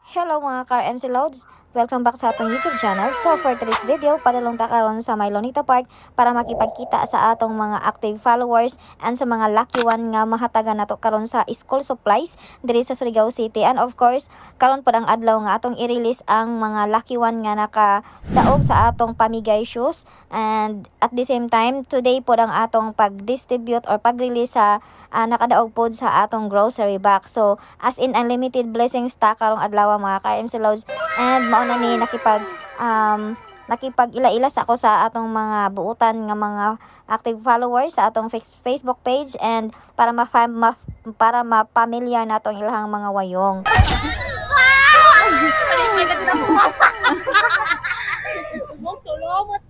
Hello mga Car MC Loads! Welcome back sa atong YouTube channel. So for today's video, padalong ta karon sa May Lonita Park para makipagkita sa atong mga active followers and sa mga lucky one nga mahatagan nato karon sa school supplies diri sa Surigao City. And of course, karon pod ang adlaw nga atong i-release ang mga lucky one nga nakadaog sa atong pamigay shoes. And at the same time, today pod ang atong pag-distribute or pag-release sa nakadaog pod sa atong grocery box. So as in unlimited blessings ta karong adlaw mga Car MC Loads. And mao na ni nakipag-ila-ila sa ako sa atong mga buutan nga mga active followers sa atong Facebook page and para mapamilyar na atong ilahang mga wayong.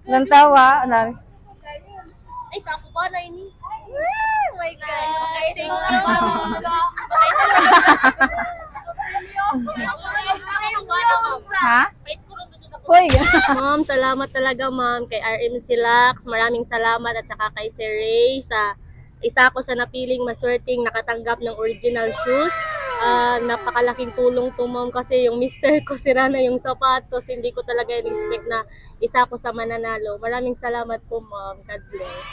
Nantawa na. Ay, sa ako ba na ini? Oh my God. Ha? Hoy. Ma'am, salamat talaga ma'am kay RMC Lux. Maraming salamat at saka kay Sir Ray sa isa ko sa napiling maswerteng nakatanggap ng original shoes. Napakalaking tulong to ma'am kasi yung mister ko sira na yung sapatos. Hindi ko talaga in-expect na isa ko sa mananalo. Maraming salamat po ma'am. God bless.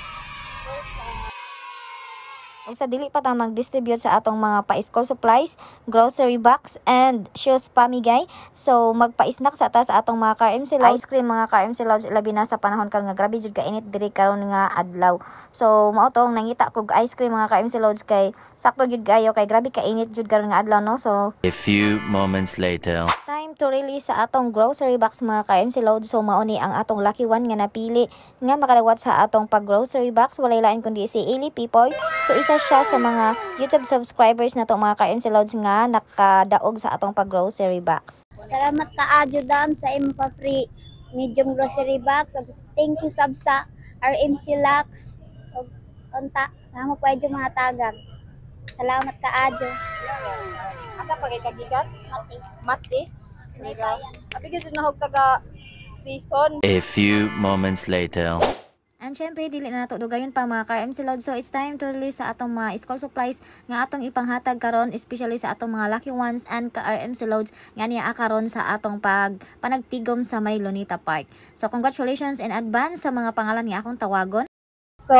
Ug sa dili pa ta mag-distribute sa atong mga pa-school supplies, grocery box, and shoes pamigay. So magpa-snack sa ta sa atong mga Car MC Loads. Ice cream mga Car MC Loads, labi na sa panahon karon nga grabe jud ka init diri karon nga adlaw. So mao tong nangita kog ice cream mga Car MC Loads kay sakto jud kayo kay grabe ka init jud karon nga adlaw no. So a few moments later. Time to release sa atong grocery box mga Car MC Loads. So mao ni ang atong lucky one nga napili nga makadawat sa atong pag-grocery box. Walay lain kundi si Eli Pipoy. So isa siya sa mga YouTube subscribers na to mga Car MC Loads nga nakadaog sa atong pag-grocery box. Salamat kaadyo dam sa imo pa free medium grocery box. Thank you sab sa RMC Lux. Og konta namo pwede mga tagag. Salamat kaadyo. Asa pa kay kagigan? Mati. Abi gyud na hog taga season. A few moments later. And syempre, dili na nato dugayon pa mga Car MC Loads. So it's time to release sa atong mga school supplies nga atong ipanghatag karon, especially sa atong mga lucky ones and Car MC Loads nga niya karon sa atong panagtigom sa May Lonita Park. So congratulations in advance sa mga pangalan nga akong tawagon. So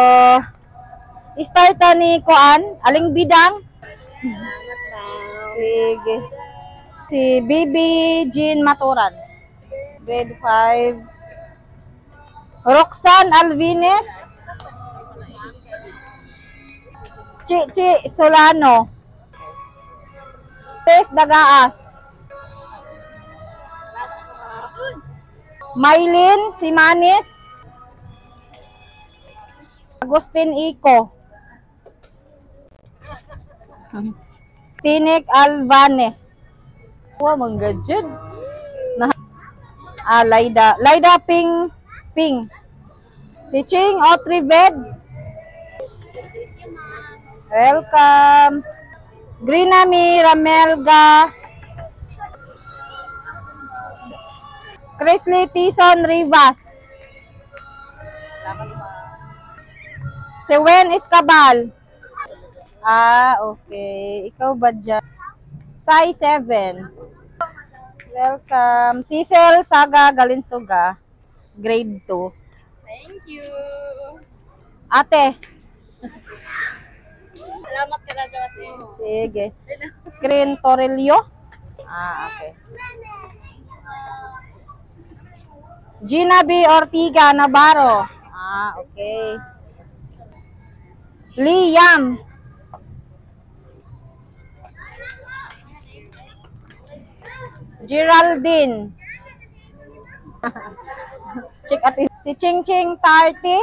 start ta ni Kuan, aling bidang. Sige. Si Baby Jean Maturan. Grade 5. Roxanne Alvines. Chichi Solano. Tess Dagaas. Maylin Simanis. Agustin Ico. Tinik Alvanes. Wow, manggajud. Laida Ping. Si Ching Otrived. Welcome. Grinami Ramelga. Chrisley Tison Rivas. Si Wen Escabal. Okay. Ikaw ba dyan? Sai 7. Welcome. Cecil Saga Galinsuga. Grade 2. Thank you. Ate. Salamat ka na ate. Sige. Green Torelio. Okay. Gina B. Ortiga Navarro. Okay. Liams. Geraldine. Check atin. Si Ching Ching Tarty.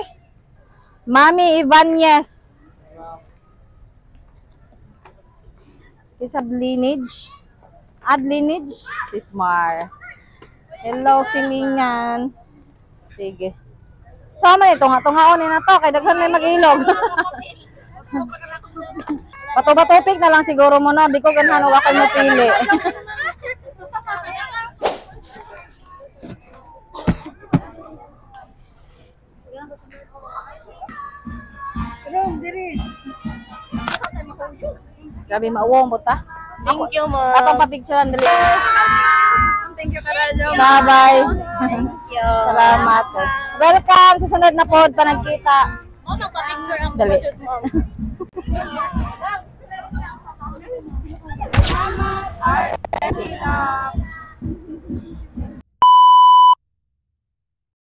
Mami Ibanez. Isab lineage. Add lineage. Si Smar. Hello, silingan. Sige. Sama ito nga. Tungaonin na to. Kaya daghan may mag-ilog. Bato-topic na lang siguro mo na. Di ko ganhan wala kayo pili. Grabe mauwong mo ta. Thank you, ma'am. Atong pa-picturean dali. Thank you, Karadyo. Bye-bye. Thank you. Salamat. Welcome sa sunod na pod pa nagkita. Oh, magpa-picture ako. Dali. Ma'am.